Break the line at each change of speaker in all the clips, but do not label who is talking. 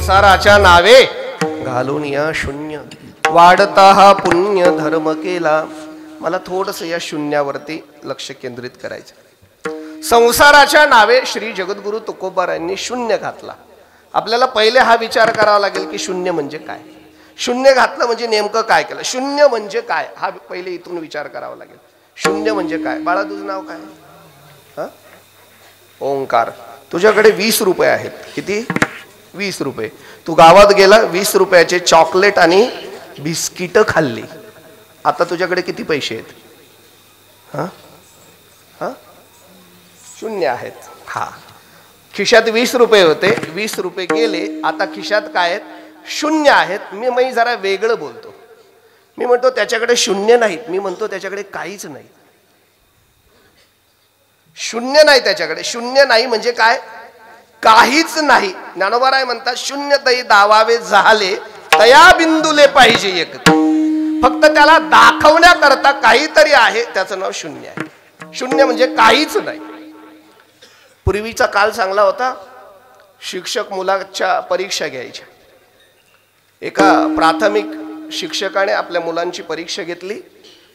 संसाराच्या नावे घालून या शून्य वाढता हा पुण्य धर्म केला. मला थोडस या शून्यावरती लक्ष केंद्रित करायचं. संसाराच्या नावे श्री जगद्गुरु तुकोबारायांनी शून्य घातला. आपल्याला पहिले हा विचार करावा लागेल की शून्य म्हणजे काय. शून्य घातलं म्हणजे नेमकं काय केलं. शून्य म्हणजे काय हा पहिले इथून विचार करावा लागेल. शून्य म्हणजे काय. बाळा तुझं नाव काय. हा ओंकार. तुझ्याकडे 20 रुपये आहेत. किती. 20 रुपये. तू गावात गेला 20 रुपयाचे चॉकलेट आणि बिस्किट खाल्ली. आता तुझ्याकडे किती पैसे आहेत. हा हा शून्य आहेत. हा खिशात 20 रुपये होते. 20 रुपये गेले. आता खिशात काय आहेत. शून्य आहेत. मी जरा वेगळं बोलतो. मी म्हणतो त्याच्याकडे शून्य नाहीत. मी म्हणतो त्याच्याकडे काहीच नाही. शून्य नाही त्याच्याकडे. शून्य नाही म्हणजे काय. काहीच नाही. ज्ञानोबाराय म्हणतात शून्य तई दावावे झाले तया बिंदुले पाहिजे एक. फक्त त्याला दाखवण्याकरता काहीतरी आहे त्याचं नाव शून्य आहे. शून्य म्हणजे काहीच नाही. पूर्वीचा काल चांगला होता. शिक्षक मुलाच्या परीक्षा घ्यायच्या. एका प्राथमिक शिक्षकाने आपल्या मुलांची परीक्षा घेतली.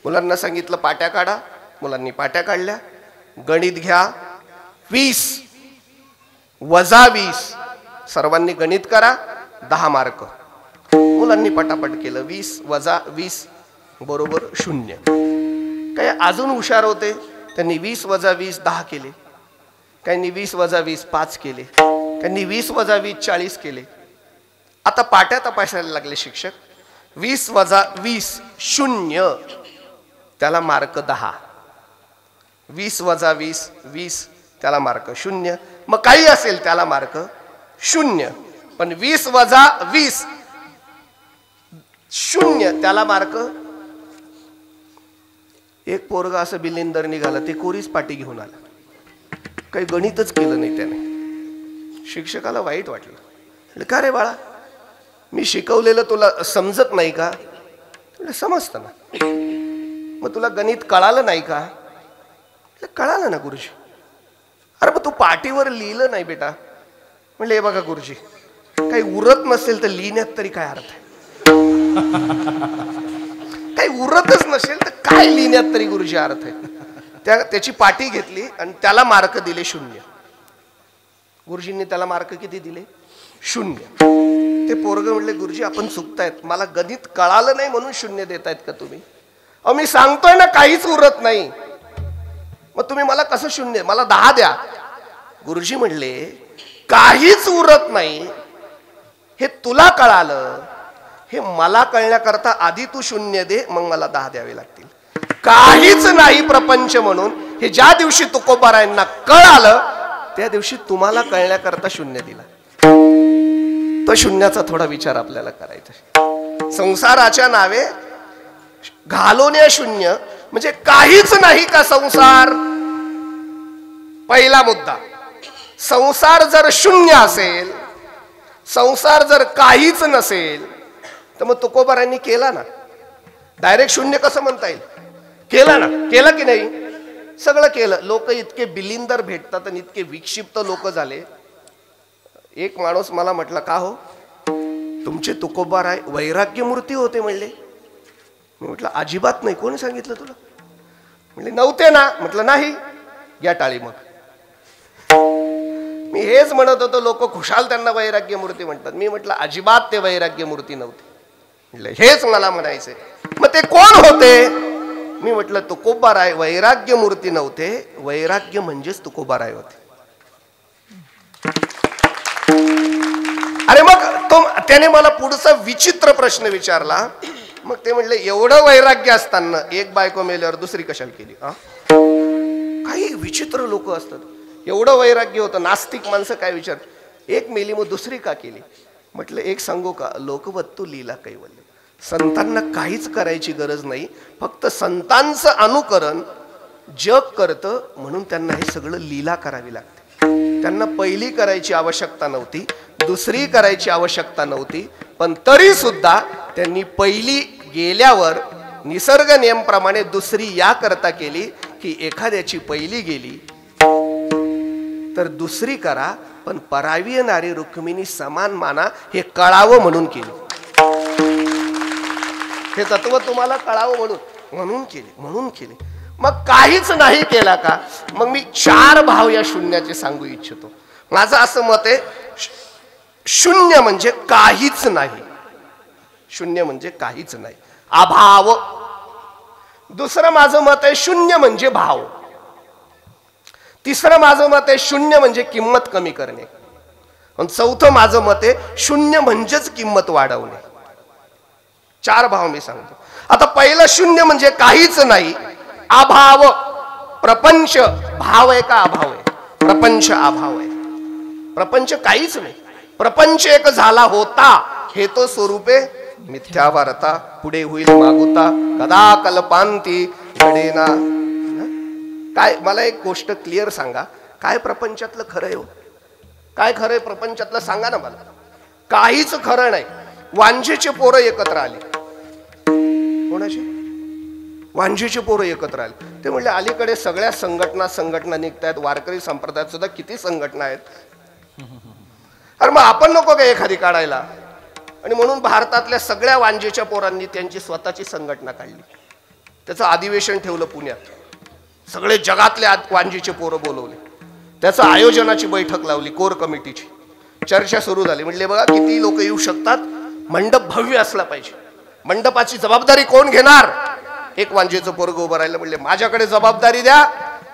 मुलांना सांगितलं पाट्या काढा. मुलांनी पाट्या काढल्या. गणित घ्या 20 वजा 20. सर्वांनी गणित करा 10 मार्क. मुलांनी पटापट केलं. 20 वजा 20 बरोबर 0. काही अजून हुशार होते. त्यांनी 20 वजा 20 10 केले. काहींनी 20 वजा 20 5 केले. काहींनी 20 वजा 20 40 केले. आता पाट्या तपासायला लागले शिक्षक. 20 वजा 20 0 त्याला मार्क 10. 20 वजा 20 20 त्याला मार्क 0. मग काही असेल त्याला मार्क 0. पण 20 वजा 20 0 त्याला मार्क. एक पोरगा असं बिलिंदर निघाला. ते कोरीच पाटी घेऊन आला. काही गणितच केलं नाही त्याने. शिक्षकाला वाईट वाटलं. का रे बाळा मी शिकवलेलं तुला समजत नाही का. तुला समजतं ना. मग तुला गणित कळालं नाही का. कळालं ना गुरुजी. अरे मग तू पाटीवर लिहिलं नाही बेटा. म्हणले हे बघा गुरुजी काही उरत नसेल तर लिहिण्यात तरी काय अर्थ आहे. काही उरतच नसेल तर काय लिहिण्यात तरी गुरुजी अर्थ आहे. त्याची पाटी घेतली आणि त्याला मार्क दिले 0. गुरुजींनी त्याला मार्क किती दिले 0. ते पोरग म्हणले गुरुजी आपण चुकतायत. मला गणित कळालं नाही म्हणून 0 देतायत का तुम्ही. अहो मी सांगतोय ना काहीच उरत नाही. मग तुम्ही मला कसं 0. मला 10 द्या. गुरुजी म्हणले काहीच उरत नाही हे तुला कळालं. हे मला कळण्याकरता आधी तू 0 दे मग मला 10 द्यावे लागतील. काहीच नाही प्रपंच म्हणून हे ज्या दिवशी तुकोबारायांना कळालं त्या दिवशी तुम्हाला कळण्याकरता 0 दिला. तो शून्याचा थोडा विचार आपल्याला करायचा. संसाराच्या नावे घालून या शून्य म्हणजे काहीच नाही का संसार. पहिला मुद्दा. संसार जर शून्य असेल संसार जर काहीच नसेल तर मग तुकोबारांनी केला ना. डायरेक्ट 0 कसं म्हणता येईल. केला ना. केलं की नाही. सगळं केलं. लोक इतके बिलिंदर भेटतात आणि इतके विक्षिप्त लोक झाले. एक माणूस मला म्हटलं का हो तुमचे तुकोबाराय वैराग्य मूर्ती होते म्हणले. मी म्हटलं अजिबात नाही. कोणी सांगितलं तुला. म्हणले नव्हते ना. म्हटलं नाही. घ्या टाळी मग. मी हेच म्हणत होतो लोक खुशाल त्यांना वैराग्य मूर्ती म्हणतात. मी म्हटलं अजिबात ते वैराग्य मूर्ती नव्हते. म्हटलं हेच मला म्हणायचंय. मग ते कोण होते. मी म्हटलं तुकोबाराय वैराग्य मूर्ती नव्हते. वैराग्य म्हणजेच तुकोबाराय होते. अरे मग त्याने मला पुढचा विचित्र प्रश्न विचारला. मग ते म्हणले एवढं वैराग्य असताना एक बायको मेल्यावर दुसरी कशाला केली. काही विचित्र लोक असतात. एवढं वैराग्य होतं. नास्तिक माणसं काय विचार. एक मेली मग दुसरी का केली. म्हटलं एक सांगू का लोकवत्तू लीला कैवल्य. संतांना काहीच करायची गरज नाही. फक्त संतांचं अनुकरण जग करतं म्हणून त्यांना हे सगळं लीला करावी लागते. त्यांना पहिली करायची आवश्यकता नव्हती. दुसरी करायची आवश्यकता नव्हती. पण तरी सुद्धा त्यांनी पहिली गेल्यावर निसर्ग नियमप्रमाणे दुसरी या करता केली की एखाद्याची पहिली गेली तर दुसरी करा, पण परावी नारी रुक्मिणी समान माना हे कळावं म्हणून केली. हे तत्व तुम्हाला कळावं म्हणून केले. मग काहीच नाही केला का? मग मी 4 भाव या शून्याचे सांगू इच्छितो. माझं असं मत आहे, शून्य म्हणजे काहीच नाही. शून्य म्हणजे काहीच नाही, अभाव. दुसरं माझं मत आहे शून्य म्हणजे भाव. तिसरं माझं मत आहे शून्य म्हणजे किंमत कमी करणे. आणि चौथं माझं मत आहे शून्य म्हणजेच किंमत वाढवणे. 4 भाव मी सांगतो. आता पहिलं शून्य म्हणजे काहीच नाही, अभाव. प्रपंच भाव आहे का अभाव आहे? प्रपंच अभाव आहे. प्रपंच काहीच नाही. प्रपंच एक झाला होता, हे तो स्वरूपे मिथ्या वार्ता. पुढे होईल मागुता, कदा कल्पांती घडेना. काय मला एक गोष्ट क्लिअर सांगा, काय प्रपंचातलं खरं आहे? काय खरं आहे प्रपंचातलं सांगा ना मला. काहीच खरं नाही. वांजेचे पोरं एकत्र आले. कोणाचे? वांजेचे पोरं एकत्र आले. ते म्हणले अलीकडे सगळ्या संघटना निघतायत. वारकरी संप्रदायात सुद्धा किती संघटना आहेत. अरे मग आपण नको का एखादी काढायला? आणि म्हणून भारतातल्या सगळ्या वांजेच्या पोरांनी त्यांची स्वतःची संघटना काढली. त्याचं अधिवेशन ठेवलं पुण्यात. सगळे जगातले वांजेचे पोरं बोलवले. त्याचं आयोजनाची बैठक लावली, कोर कमिटीची. चर्चा सुरू झाली. म्हणले बघा किती लोक येऊ शकतात, मंडप भव्य असला पाहिजे. मंडपाची जबाबदारी कोण घेणार? एक वांजेचं पोरग उभं राहिलं. म्हणले माझ्याकडे जबाबदारी द्या,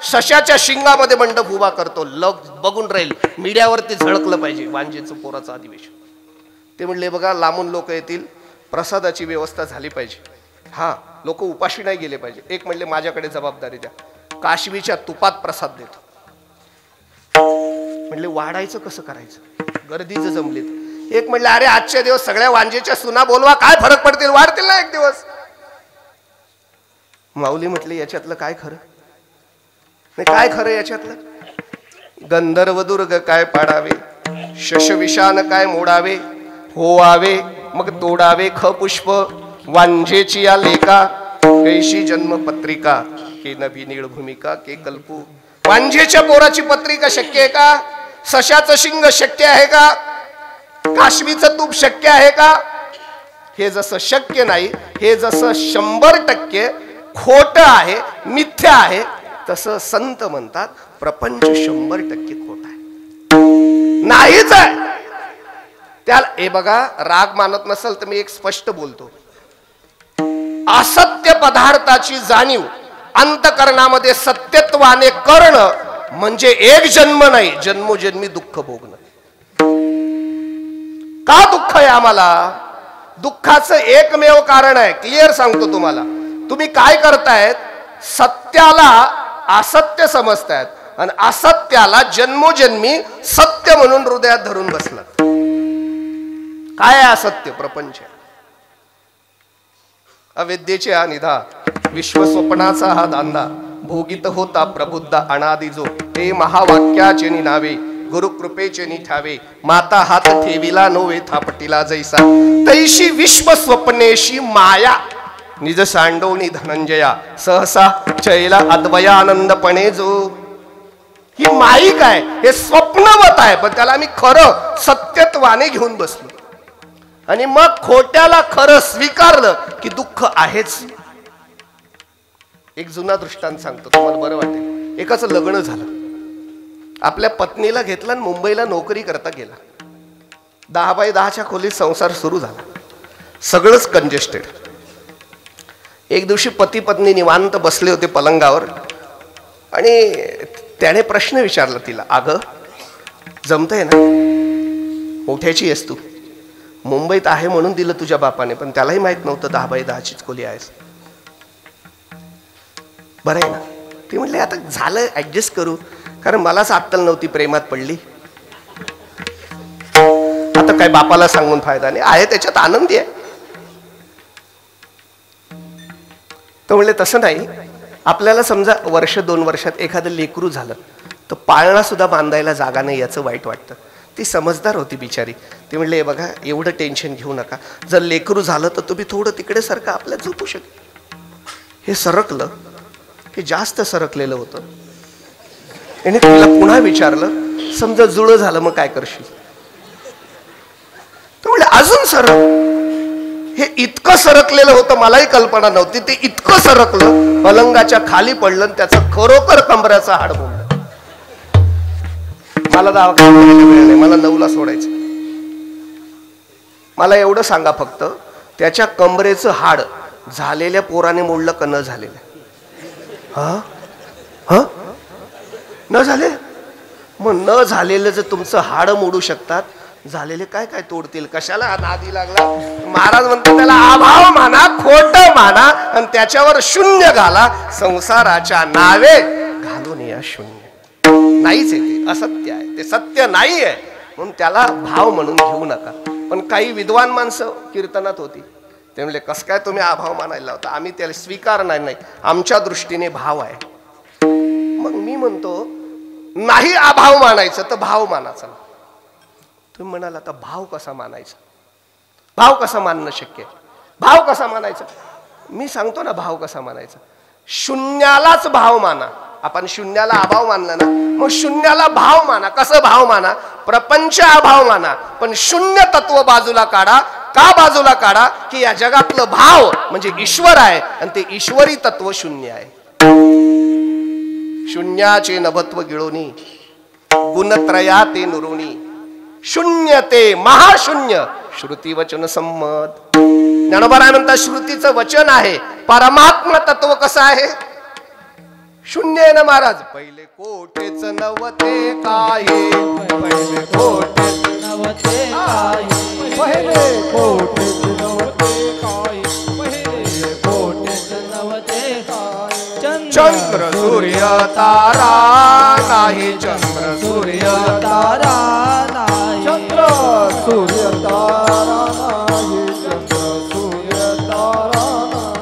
सशाच्या शिंगामध्ये मंडप उभा करतो. लग बघून राहील, मीडियावरती झळकलं पाहिजे वांजेचं पोराचं अधिवेशन. ते म्हणले बघा लांबून लोक येतील, प्रसादाची व्यवस्था झाली पाहिजे. हा, लोक उपाशी नाही गेले पाहिजे. एक म्हणले माझ्याकडे जबाबदारी द्या, काशवीच्या तुपात प्रसाद देतो. म्हणले वाढायचं कसं करायचं? गर्दीच जमलीत. एक म्हणले अरे आजच्या दिवस सगळ्या वांजेच्या सुना बोलवा, काय फरक पडतील, वाढतील ना एक दिवस. माऊली म्हटले याच्यातलं काय खरं नाही? काय खरं याच्यातलं? गंधर्व दुर्ग काय पाडावे, शशविषान काय मोडावे, होवावे मग तोडावे ख पुष्प, वांजेची या लेका कैशी जन्म पत्रिका, के नभी नीळ भूमिका के कल्पू. वांजेच्या पोराची पत्रिका शक्य आहे का? सशाचं शिंग शक्य आहे का? काशवीचं तूप शक्य आहे का? हे जसं शक्य नाही, हे जसं 100% खोट आहे, मिथ्या आहे, तसं संत म्हणतात प्रपंच 100% खोट आहे, नाहीच आहे. त्याला हे बघा, राग मानत नसेल तर मी एक स्पष्ट बोलतो. असत्य पदार्थाची जाणीव अंतकरणामध्ये सत्यत्वाने करणं म्हणजे एक जन्म नाही, जन्मोजन्मी दुःख भोगणं. का दुःख आहे आम्हाला? दुःखाचं एकमेव कारण आहे, क्लिअर सांगतो तुम्हाला. तुम्ही काय करतायत? सत्याला असत्य समजतायत आणि असत्याला जन्मोजन्मी सत्य म्हणून हृदयात धरून बसलात. काय आहे असत्य? प्रपंच. अविद्येचे हा निधा, विश्वस्वप्नाचा हा दांदा, भोगित होता प्रबुद्ध अनादि जो, ते महावाक्याचे निनावे, गुरुकृपेचे निठावे, माता हात ठेविला नोवे थापटिला जैसा, तैशी विश्वस्वप्नेशी माया निज सांडोनी धनंजया, सहसा चैला अद्वयानंदपणे जो. ही माईक आहे, हे स्वप्नवत आहे, पण त्याला आम्ही खरं सत्यत्वाने घेऊन बसलो. आणि मग खोट्याला खरं स्वीकारलं की दुःख आहेच. एक जुना दृष्टांत सांगतो, तुम्हाला बरं वाटेल. एकाचं लग्न झालं, आपल्या पत्नीला घेतला आणि मुंबईला नोकरी करता गेला. 10x10च्या खोलीत संसार सुरू झाला, सगळंच कंजेस्टेड. एक दिवशी पती पत्नी निवांत बसले होते पलंगावर आणि त्याने प्रश्न विचारला तिला, अगं जमतंय ना, मोठ्याची आहेस तू, मुंबईत आहे म्हणून दिलं तुझ्या बापाने, पण त्यालाही माहित नव्हतं 10x10चीच खोली आहेस, बरं आहे ना? ती म्हटली आता झालं, ऍडजस्ट करू, कारण मलाच अक्कल नव्हती, प्रेमात पडली, आता काय बापाला सांगून फायदा नाही, आहे त्याच्यात आनंदी आहे. तो म्हणले तसं नाही, आपल्याला समजा 1-2 वर्षात एखादं लेकरू झालं तर पाळणा सुद्धा बांधायला जागा नाही, याचं वाईट वाटतं. ती समजदार होती बिचारी. ती म्हणले बघा एवढं टेन्शन घेऊ नका, जर लेकरू झालं तर तुम्ही थोडं तिकडे सरका, आपल्यात झोपू शकेल. हे सरकलं, हे जास्त सरकलेलं होतं. आणि तिला पुन्हा विचारलं, समजा जुळं झालं मग काय करशील? तर म्हणले अजून सरक. हे इतकं सरकलेलं होतं, मलाही कल्पना नव्हती. ते इतकं सरकलं, पलंगाच्या खाली पडलं, त्याचं खरोखर कमऱ्याचं हाड मोडलं. मला दवाखान्यात वेळ नाही, मला 9ला सोडायचं. मला एवढं सांगा फक्त, त्याच्या कमरेचं हाड झालेल्या पोराने मोडलं का न झालेलं? न झाले? मग न झालेलं जर तुमचं हाड मोडू शकतात, झालेले काय काय तोडतील? कशाला नादी लागला? महाराज म्हणतो त्याला अभाव माना, खोट माना आणि त्याच्यावर शून्य घाला. संसाराच्या नावे घालून या शून्य. नाहीच आहे ते, असत्य आहे ते, सत्य नाही आहे म्हणून त्याला भाव म्हणून घेऊ नका. पण काही विद्वान माणसं कीर्तनात होती, ते म्हणले कस काय तुम्ही अभाव मानायला होता? आम्ही त्याला स्वीकारणार नाही, आमच्या दृष्टीने भाव आहे. मग मी म्हणतो नाही अभाव मानायचं तर भाव मानायचा. तुम्ही म्हणाल आता भाव कसा मानायचा? भाव कसा मानणं शक्य आहे? भाव कसा मानायचा? मी सांगतो ना भाव कसा मानायचा. शून्यालाच भाव माना. आपण शून्याला अभाव मानला ना, मग शून्याला भाव माना. कसं भाव माना? प्रपंच अभाव माना, पण शून्य तत्व बाजूला काढा. का बाजूला काढा? की या जगातलं भाव म्हणजे ईश्वर आहे आणि ते ईश्वरी तत्व शून्य आहे. शून्याचे नभत्व गिळोनी, गुणत्रया ते नुरोनी. शून्य ते महाशून्य, श्रुती वचन संमत. ज्ञानोबा म्हणतात श्रुतीचं वचन आहे. परमात्मा तत्व कसं आहे? शून्य आहे ना महाराज. पहिले कोटेच नवते काय, पहिले कोटेच नवते काय, पहिले कोटेच नवते काय, पहिले कोटेच नवते काय. चंद्र सूर्य तारा नाही, चंद्र सूर्य तारा नाही, चंद्र सूर्य तारा नाही, चंद्र सूर्य तारा नाही.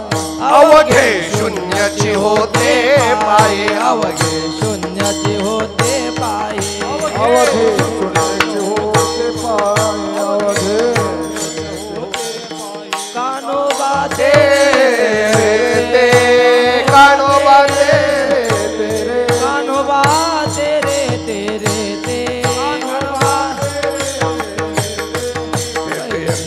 अवघे शून्याची होते पाये, अवघे शून्याची होते पाये, अवघे शून्याची होते पाये, अवघे कानोबा तेरे, कानोबा तेरे, कानोबा तेरे तेरे ते,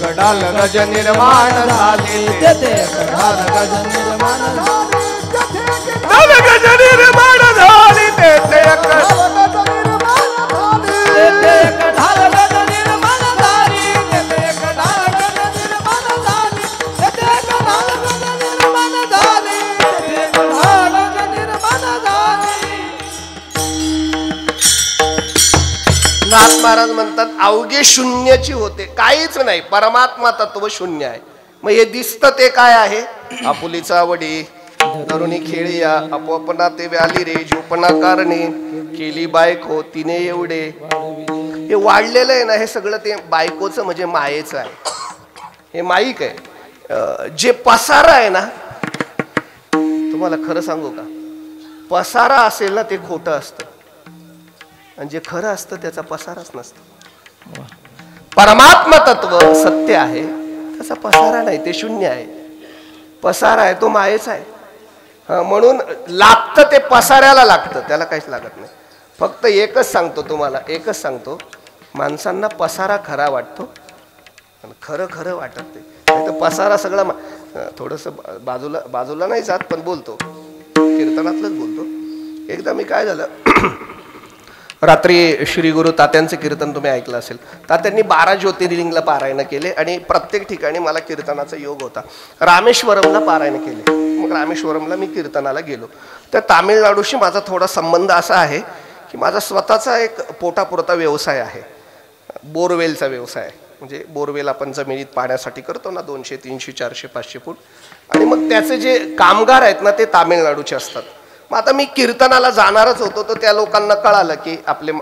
गडाल गज निर्माण झाले, ते गडाल गज निर्माण झाले, गज निर्माण झाली, ते नाथ महाराज म्हणतात अवघे शून्याची होते, काहीच नाही. परमात्मा तत्व शून्य आहे. मग हे दिसतं ते काय आहे? आपुलीचा वडी तरुणी खेळिया, आपोपणा ते व्याली रे, झोपणा कारणे केली बायको तिने एवढे. हे वाढलेलं आहे ना, हे सगळं ते बायकोचं म्हणजे मायेचं आहे. हे माईक आहे. जे पसारा आहे ना, तुम्हाला खरं सांगू का, पसारा असेल ना ते खोटं असतं, आणि जे खरं असतं त्याचा पसाराच नसतो. परमात्मा तत्व सत्य आहे, त्याचा पसारा नाही, ते शून्य आहे. पसारा आहे तो मायेचा आहे. म्हणून लागतं ते पसाऱ्याला लागतं, त्याला काहीच लागत नाही. फक्त एकच सांगतो तुम्हाला, एकच सांगतो, माणसांना पसारा खरा वाटतो आणि खरं खरं वाटत नाही. तर पसारा सगळा थोडंसं बाजूला नाही जात, पण बोलतो, कीर्तनातलंच बोलतो. एकदा मी काय झालं, रात्री श्री गुरु तात्यांचं कीर्तन तुम्ही ऐकलं असेल. तात्यांनी 12 ज्योतिर्लिंगला पारायण केले आणि प्रत्येक ठिकाणी मला कीर्तनाचा योग होता. रामेश्वरमला पारायण केले. मग रामेश्वरमला मी कीर्तनाला गेलो. तर तामिळनाडूशी माझा थोडा संबंध असा आहे की माझा स्वतःचा एक पोटापुरता व्यवसाय आहे, बोरवेलचा व्यवसाय. म्हणजे बोरवेल आपण जमिनीत पाण्यासाठी करतो ना, 200, 300, 400, 500 फूट. आणि मग त्याचे जे कामगार आहेत ना ते तामिळनाडूचे असतात. मग आता मी कीर्तनाला जाणारच होतो, तर त्या लोकांना कळालं की आपले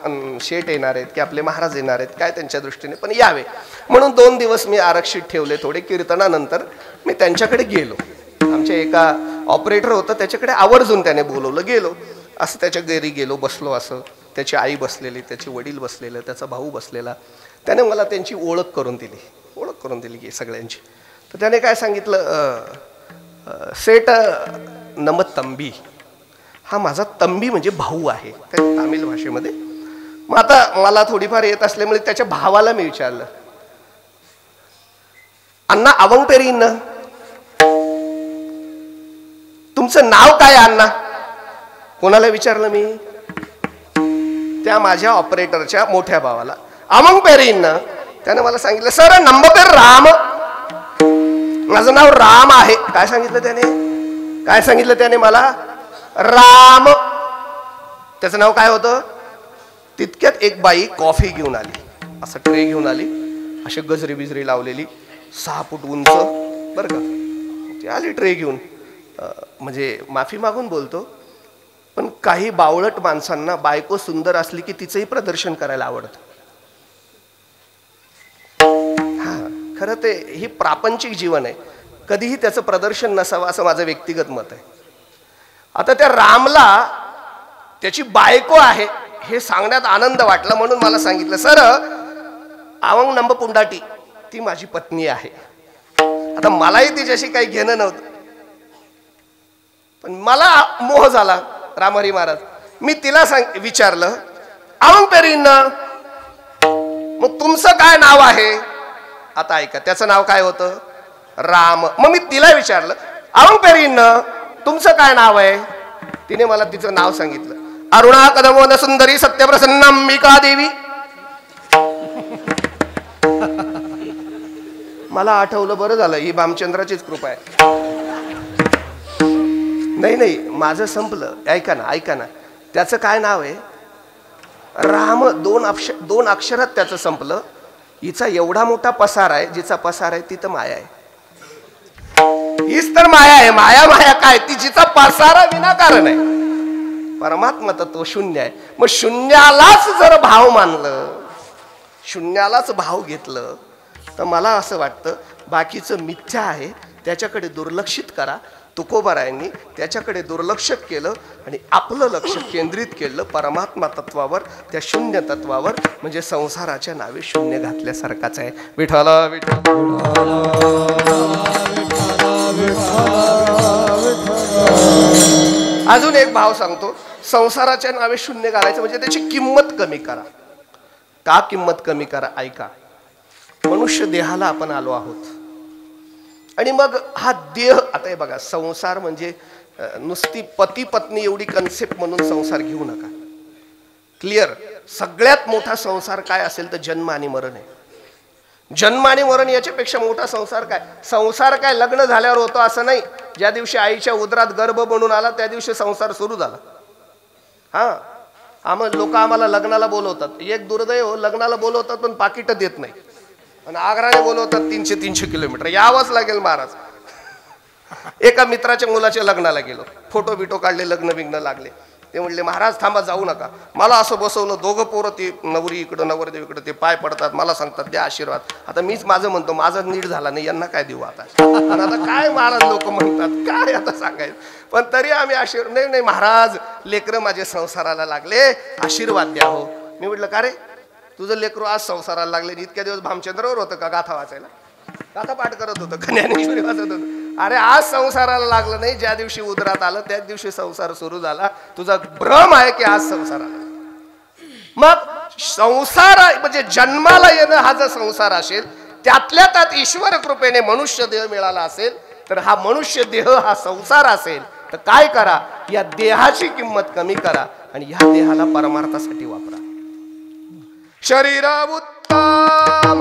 शेठ येणार आहेत, की आपले महाराज येणार आहेत, काय त्यांच्या दृष्टीने पण यावे म्हणून 2 दिवस मी आरक्षित ठेवले थोडे. कीर्तनानंतर मी त्यांच्याकडे गेलो. आमच्या एका ऑपरेटर होतं, त्याच्याकडे आवर्जून त्याने बोलवलं. गेलो, असं त्याच्या घरी गेलो, बसलो. असं त्याची आई बसलेली, त्याचे वडील बसलेले, त्याचा भाऊ बसलेला. त्याने मला त्यांची ओळख करून दिली की सगळ्यांची. तर त्याने काय सांगितलं, सेठ नम तंबी, हा माझा तंबी म्हणजे भाऊ आहे, त्या तामिळ भाषेमध्ये. मग आता मला थोडीफार येत असल्यामुळे त्याच्या भावाला मी विचारलं, अण्णा अवंग पेरीन ना, तुमचं नाव काय अण्णा? कोणाला विचारलं मी? त्या माझ्या ऑपरेटरच्या मोठ्या भावाला. अवंग पेरीन ना? त्याने मला सांगितलं, सर नंबर राम, माझं नाव राम आहे. काय सांगितलं त्याने? काय सांगितलं त्याने मला? राम. त्याचं नाव काय होतं? तितक्यात एक बाई कॉफी घेऊन आली, असं ट्रे घेऊन आली, अशी गजरी बिजरी लावलेली, 6 फूट उंच बरं का. ती आली ट्रे घेऊन. म्हणजे माफी मागून बोलतो, पण काही बावळट माणसांना बायको सुंदर असली की तिचंही प्रदर्शन करायला आवडतं. हा, खरं ते ही प्रापंचिक जीवन आहे, कधीही त्याचं प्रदर्शन नसावं असं माझं व्यक्तिगत मत आहे. आता त्या रामला त्याची बायको आहे हे सांगण्यात आनंद वाटला, म्हणून मला सांगितलं, सर अवंग नंब पुंडाटी ती माझी पत्नी आहे. आता मलाही तिच्याशी काही घेणं नव्हतं, पण मला मोह झाला. रामहरी महाराज, मी तिला विचारलं, अवंग पेरीन ना, मग तुमचं काय नाव आहे? आता ऐका, त्याचं नाव काय होतं? राम. मग मी तिला विचारलं, अवंग पेरीन ना, तुमचं काय नाव आहे? तिने मला तिचं नाव सांगितलं, अरुणा कदमोद सुंदरी सत्यप्रसन्न अंबिका देवी. मला आठवलं, बरं झालं, ही भामचंद्राचीच कृपा आहे. नाही, माझं संपलं. ऐका ना, त्याचं काय नाव आहे? राम. 2 अक्षरात त्याचं संपलं. हिचा एवढा मोठा पसार आहे, जिचा पसार आहे ती तर माया आहे. हीच तर माया आहे. माया काय? ती जिचा पसारा विनाकारण आहे. परमात्मा तर तो शून्य आहे. मग शून्यालाच जर भाव मानलं, शून्यालाच भाव घेतलं, तर मला असं वाटतं बाकीचं मिथ्या आहे त्याच्याकडे दुर्लक्षित करा. तुकोबारायांनी त्याच्याकडे दुर्लक्ष केलं आणि आपलं लक्ष केंद्रित केलं परमात्मा तत्वावर, त्या शून्य तत्वावर. म्हणजे संसाराच्या नावे शून्य घातल्यासारखाच आहे. विठ्ठल विठ्ठल. अजून एक भाव सांगतो, संसाराच्या नावे शून्य घालायचं म्हणजे त्याची किंमत कमी करा. का किंमत कमी करा? ऐका, मनुष्य देहाला आपण आलो आहोत आणि मग हा देह, आता हे बघा, संसार म्हणजे नुसती पती पत्नी एवढी कन्सेप्ट म्हणून संसार घेऊ नका. क्लिअर? सगळ्यात मोठा संसार काय असेल तर जन्म आणि मरण आहे. जन्म आणि मरण याच्यापेक्षा मोठा संसार काय? संसार काय लग्न झाल्यावर होतो असं नाही. ज्या दिवशी आईच्या उदरात गर्भ बनून आला त्या दिवशी संसार सुरू झाला. हा, लोक आम्हाला लग्नाला बोलवतात. एक दुर्दैव, लग्नाला बोलवतात पण पाकिट देत नाही, आणि आग्राने बोलवतात 300 किलोमीटर. यावंच लागेल महाराज. एका मित्राच्या मुलाच्या लग्नाला गेलो, फोटो बिटो काढले, लग्न बिग्न लागले. ते म्हणले, महाराज थांबा, जाऊ नका. मला असं बसवलं, दोघं पोरं, ते नवरी इकडं नवरदेव इकडं, ते पाय पडतात, मला सांगतात द्या आशीर्वाद. आता मीच माझं म्हणतो, माझं नीट झाला नाही, यांना काय देऊ आता? आता काय महाराज लोक म्हणतात, काय आता सांगायचं. पण तरी आम्ही आशीर्वाद, नाही महाराज, लेकरं माझे संसाराला लागले, आशीर्वाद द्या हो. मी म्हटलं, का रे तुझं लेकरू आज संसाराला लागले? इतक्या दिवस भामचंद्रावर होतं का गाथा वाचायला? गाथा पाठ करत होतं का? ज्ञानेश्वरी वाचत होतं? अरे आज संसाराला लागलं नाही, ज्या दिवशी उदरात आलं त्याच दिवशी संसार सुरू झाला. तुझा भ्रम आहे की आज संसाराला. मग संसार म्हणजे जन्माला येणं हा जर संसार असेल, त्यातल्या त्यात ईश्वर कृपेने मनुष्य देह मिळाला असेल, तर हा मनुष्य देह हा संसार असेल, तर काय करा? या देहाची किंमत कमी करा आणि या देहाला परमार्थासाठी वापरा. शरीर उत्तम